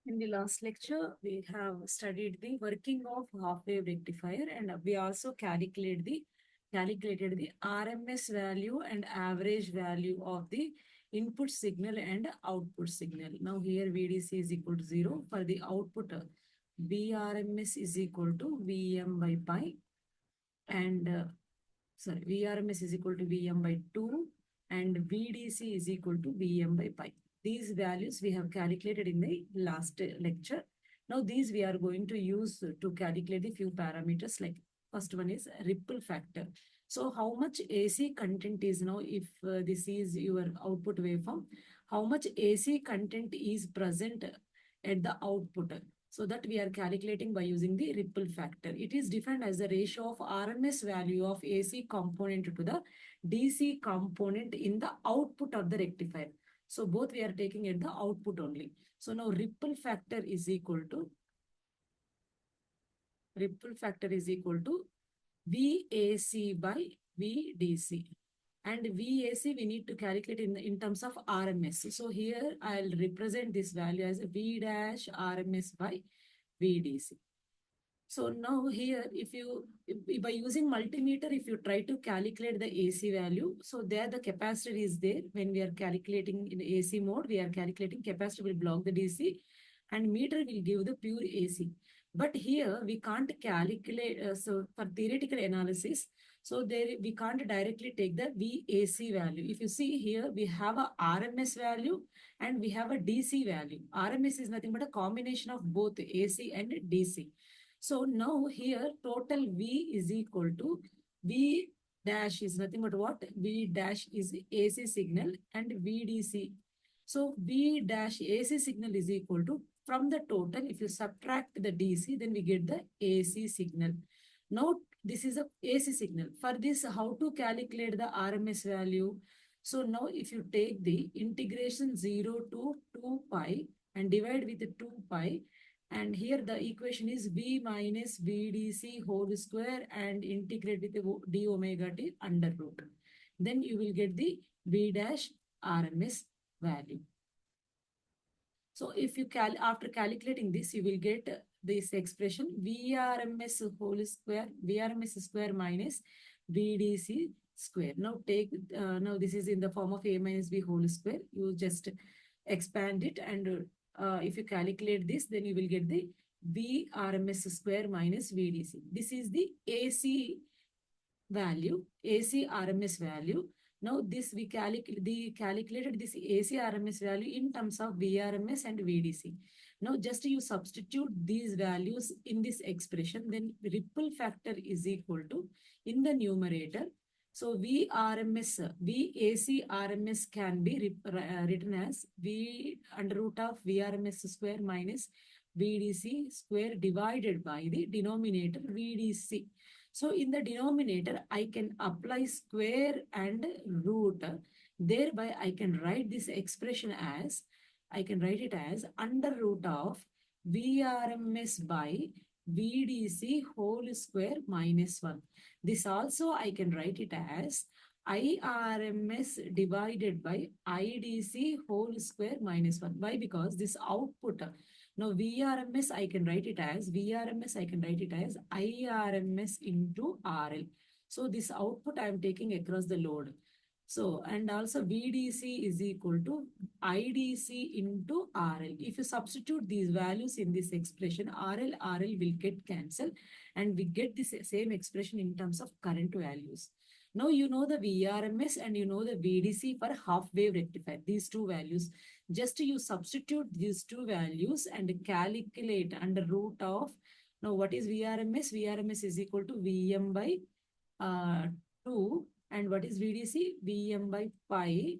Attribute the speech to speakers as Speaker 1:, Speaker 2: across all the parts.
Speaker 1: In the last lecture, we have studied the working of half-wave rectifier, and we also calculated the RMS value and average value of the input signal and output signal. Now here VDC is equal to 0. For the output, VRMS is equal to Vm by pi, and VRMS is equal to Vm by 2, and VDC is equal to Vm by pi. These values we have calculated in the last lecture. Now these we are going to use to calculate the few parameters, like first one is ripple factor. So how much AC content is now, if this is your output waveform, how much AC content is present at the output? So that we are calculating by using the ripple factor. It is defined as the ratio of RMS value of AC component to the DC component in the output of the rectifier. So both we are taking at the output only. So now ripple factor is equal to VAC by VDC. And VAC we need to calculate in terms of RMS. So here I'll represent this value as V dash RMS by VDC. So now here, if by using multimeter, if you try to calculate the AC value, so there the capacitor is there. When we are calculating in AC mode, we are calculating capacitor will block the DC and meter will give the pure AC. But here we can't calculate, so for theoretical analysis, so there we can't directly take the VAC value. If you see here, we have a RMS value and we have a DC value. RMS is nothing but a combination of both AC and DC. So now here total V is equal to V dash is nothing but what? V dash is AC signal and VDC. So V dash AC signal is equal to, from the total, if you subtract the DC, then we get the AC signal. Now this is a AC signal. For this, how to calculate the RMS value? So now if you take the integration 0 to 2 pi and divide with 2 pi, and here the equation is V minus VDC whole square and integrate with the d omega t under root. Then you will get the V dash RMS value. So if you after calculating this, you will get this expression VRMS whole square, VRMS square minus VDC square. Now take, now this is in the form of A minus B whole square. You just expand it, and if you calculate this, then you will get the VRMS square minus VDC. This is the AC value, AC RMS value. Now this we calculated this AC RMS value in terms of VRMS and VDC. Now just you substitute these values in this expression, then ripple factor is equal to, in the numerator, so VRMS, VAC RMS can be written as V under root of VRMS square minus VDC square divided by the denominator VDC. So in the denominator, I can apply square and root. Thereby, I can write this expression as, I can write it as under root of VRMS by VDC whole square minus 1. This also I can write it as IRMS divided by IDC whole square minus 1. Why? Because this output, now VRMS I can write it as IRMS into RL. So this output I am taking across the load. So, and also VDC is equal to IDC into RL. If you substitute these values in this expression, RL will get cancelled and we get this same expression in terms of current values. Now you know the VRMS and you know the VDC for half wave rectifier, these two values. Just you substitute these two values and calculate under root of, now what is VRMS? VRMS is equal to Vm by 2. And what is VDC? Vm by pi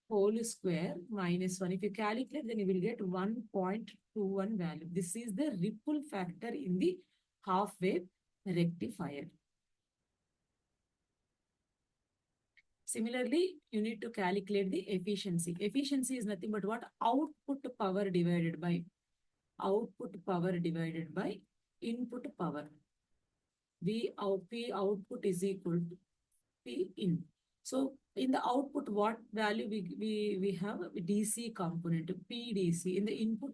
Speaker 1: whole square minus 1. If you calculate, then you will get 1.21 value. This is the ripple factor in the half wave rectifier. Similarly, you need to calculate the efficiency. Efficiency is nothing but what? Output power divided by input power. P output is equal to P in. So in the output, what value we have? DC component, PDC. In the input,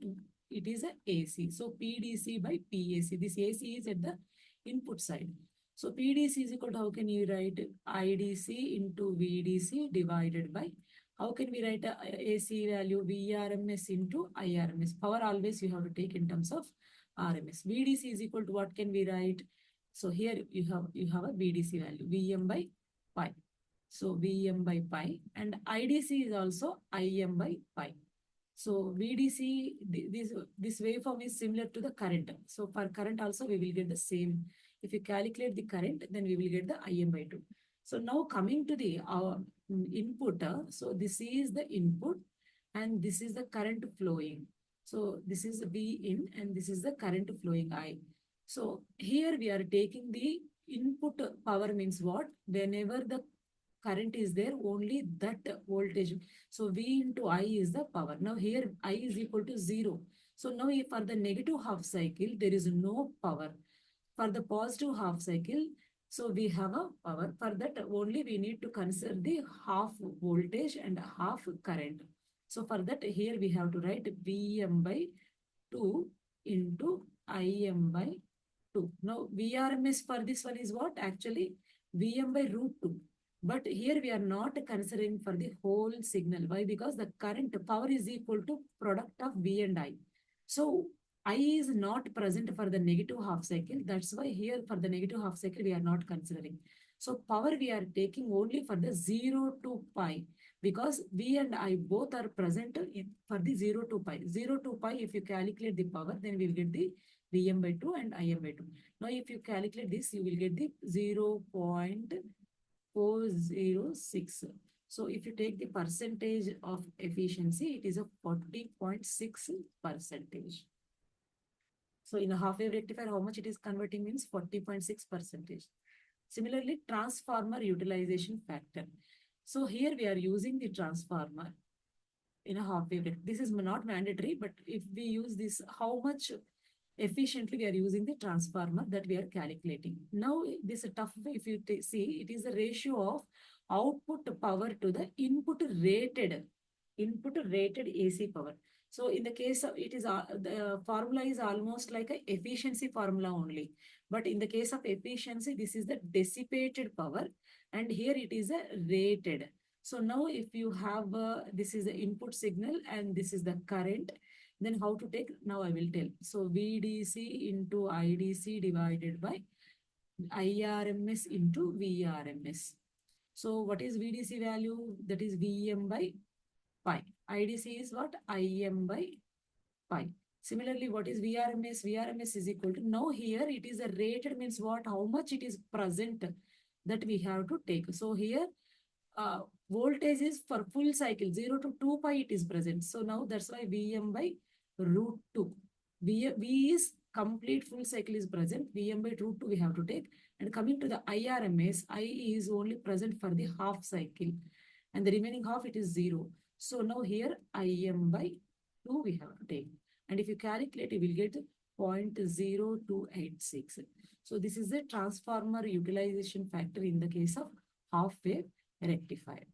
Speaker 1: it is a AC. So PDC by PAC. This AC is at the input side. So PDC is equal to, how can you write IDC into VDC divided by, how can we write a AC value VRMS into IRMS? Power always you have to take in terms of RMS. VDC is equal to, what can we write? So here you have a VDC value Vm by pi. So Vm by pi, and IDC is also Im by pi. So VDC, this waveform is similar to the current. So for current also we will get the same. If you calculate the current, then we will get the Im by 2. So now coming to the input, so this is the input and this is the current flowing. So this is V in and this is the current flowing I. So here we are taking the input power, means what? Whenever the current is there, only that voltage. So V into I is the power. Now here I is equal to 0. So now if for the negative half cycle, there is no power. For the positive half cycle, so we have a power. For that only we need to consider the half voltage and half current. So for that here we have to write Vm by 2 into Im by 2. Now VRMS for this one is what? Actually Vm by root 2. But here we are not considering for the whole signal. Why? Because the current power is equal to product of V and I. So I is not present for the negative half cycle. That's why here for the negative half cycle we are not considering. So power we are taking only for the 0 to pi, because V and I both are present for the 0 to pi. 0 to pi, if you calculate the power, then we will get the Vm by 2 and Im by 2. Now if you calculate this, you will get the 0.406. So if you take the percentage of efficiency, it is a 40.6 percentage. So in a half-wave rectifier, how much it is converting means 40.6 percentage. Similarly, transformer utilization factor. So here we are using the transformer in a half-wave rectifier. This is not mandatory, but if we use this, how much efficiently we are using the transformer, that we are calculating. Now, this is a tough way. If you see, it is the ratio of output power to the input rated AC power. So in the case of, it is the formula is almost like a efficiency formula only. But in the case of efficiency, this is the dissipated power, and here it is a rated. So now if you have this is the input signal and this is the current, then how to take? Now I will tell. So VDC into IDC divided by IRMS into VRMS. So what is VDC value? That is Vm by pi. IDC is what? Im by pi. Similarly, what is VRMS? VRMS is equal to, now here it is a rated, means what? How much it is present, that we have to take. So here voltage is for full cycle 0 to 2 pi it is present. So now that's why Vm by root 2. V is complete full cycle is present. Vm by root 2 we have to take. And coming to the IRMS, I is only present for the half cycle. And the remaining half, it is 0. So now here Im by 2 we have to take. And if you calculate, you will get 0.0286. So this is the transformer utilization factor in the case of half-wave rectifier.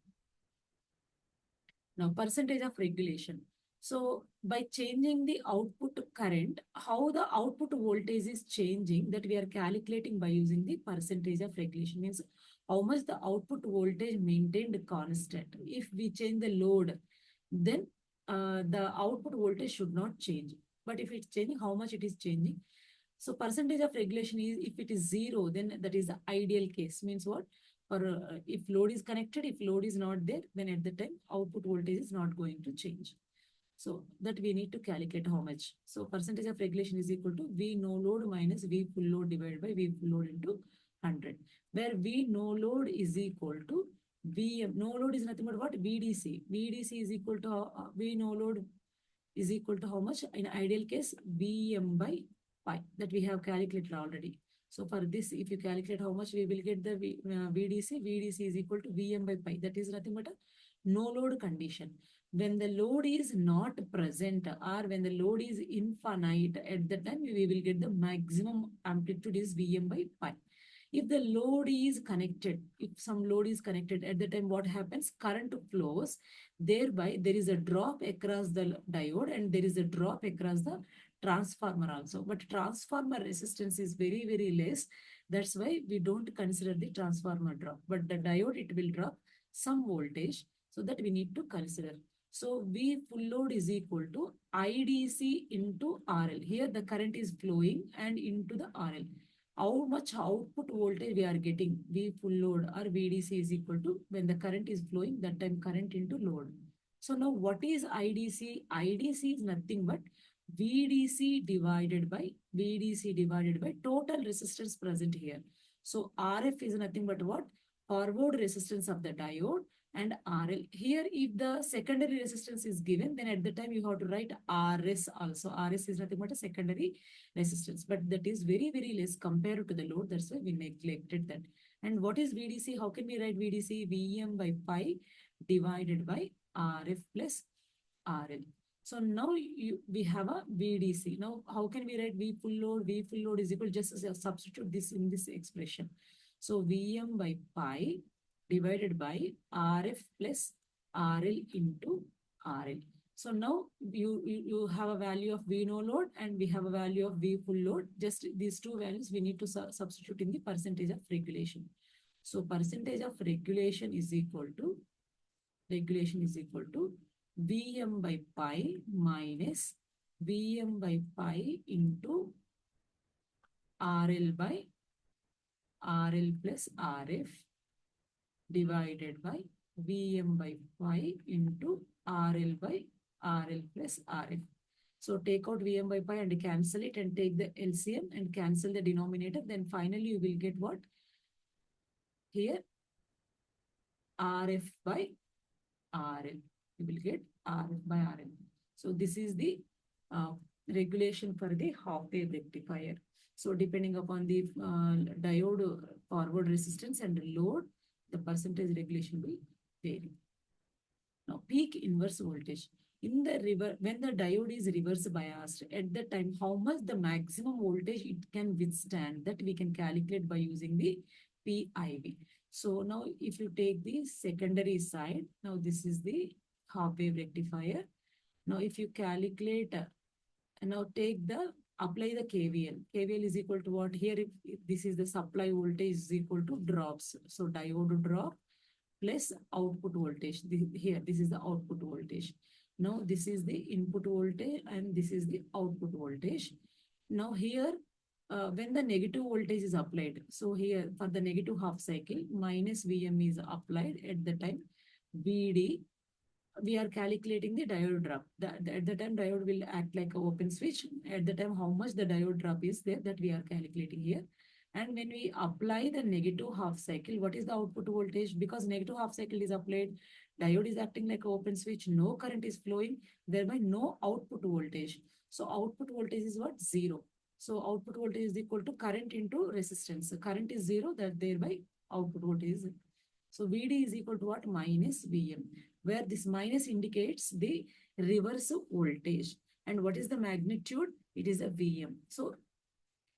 Speaker 1: Now, percentage of regulation. So by changing the output current, how the output voltage is changing, that we are calculating by using the percentage of regulation, means how much the output voltage maintained constant. If we change the load, then the output voltage should not change. But if it's changing, how much it is changing? So percentage of regulation is, if it is 0, then that is the ideal case. Means what? Or if load is connected, if load is not there, then at the time output voltage is not going to change. So that we need to calculate how much. So percentage of regulation is equal to V no load minus V full load divided by V full load into 100. Where V no load is equal to VM. No load is nothing but what? VDC. VDC is equal to V no load is equal to how much? In ideal case, Vm by pi, that we have calculated already. So for this, if you calculate how much, we will get the VDC. VDC is equal to Vm by pi. That is nothing but a no load condition. When the load is not present, or when the load is infinite, at the time we will get the maximum amplitude is Vm by pi. If the load is connected, if some load is connected, at the time what happens? Current flows. Thereby, there is a drop across the diode and there is a drop across the transformer also. But transformer resistance is very, very less. That's why we don't consider the transformer drop. But the diode, it will drop some voltage. So that we need to consider. So V full load is equal to IDC into RL. Here the current is flowing and into the RL. How much output voltage we are getting? V full load or VDC is equal to when the current is flowing, that time current into load. So now what is IDC? IDC is nothing but VDC divided by total resistance present here. So RF is nothing but what? Forward resistance of the diode and RL. Here, if the secondary resistance is given, then at the time you have to write RS also. RS is nothing but a secondary resistance, but that is very, very less compared to the load. That's why we neglected that. And what is VDC? How can we write VDC? VM by pi divided by RF plus RL. So now we have a VDC. Now, how can we write V full load? V full load is equal, just substitute this in this expression. So VM by pi divided by RF plus RL into RL. So now you have a value of V no load and we have a value of V full load. Just these two values we need to substitute in the percentage of regulation. So percentage of regulation is equal to Vm by pi minus Vm by pi into RL by RL plus RF divided by Vm by pi into RL by RL plus RF. So take out Vm by pi and cancel it and take the LCM and cancel the denominator. Then finally you will get what? Here RF by RL. You will get RF by RL. So this is the regulation for the half-wave rectifier. So depending upon the diode forward resistance and load, the percentage regulation will vary. Now peak inverse voltage. In the when the diode is reverse biased, at the time, how much the maximum voltage it can withstand, that we can calculate by using the PIV. So now if you take the secondary side, now this is the half-wave rectifier. Now if you calculate, now apply the KVL. KVL is equal to what? Here, if this is the supply voltage is equal to drops. So diode drop plus output voltage. Here, this is the output voltage. Now this is the input voltage and this is the output voltage. Now here, when the negative voltage is applied, so here for the negative half cycle, minus Vm is applied at the time Vd, we are calculating the diode drop. At the time diode will act like an open switch. At the time how much the diode drop is there, that we are calculating here. And when we apply the negative half cycle, what is the output voltage? Because negative half cycle is applied, diode is acting like an open switch, no current is flowing, thereby no output voltage. So output voltage is what? Zero. So output voltage is equal to current into resistance. So current is zero, that thereby output voltage is. So Vd is equal to what? Minus Vm, where this minus indicates the reverse voltage. And what is the magnitude? It is a Vm. So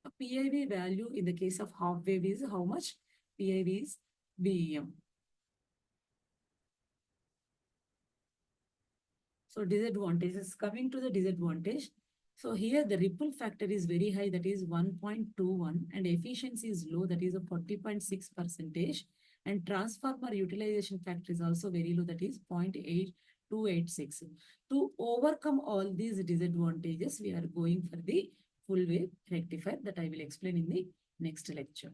Speaker 1: a PIV value in the case of half wave is how much? PIV is Vm. So disadvantages. Coming to the disadvantage. So here the ripple factor is very high, that is 1.21, and efficiency is low, that is a 40.6%. And transformer utilization factor is also very low, that is 0.8286. To overcome all these disadvantages, we are going for the full wave rectifier that I will explain in the next lecture.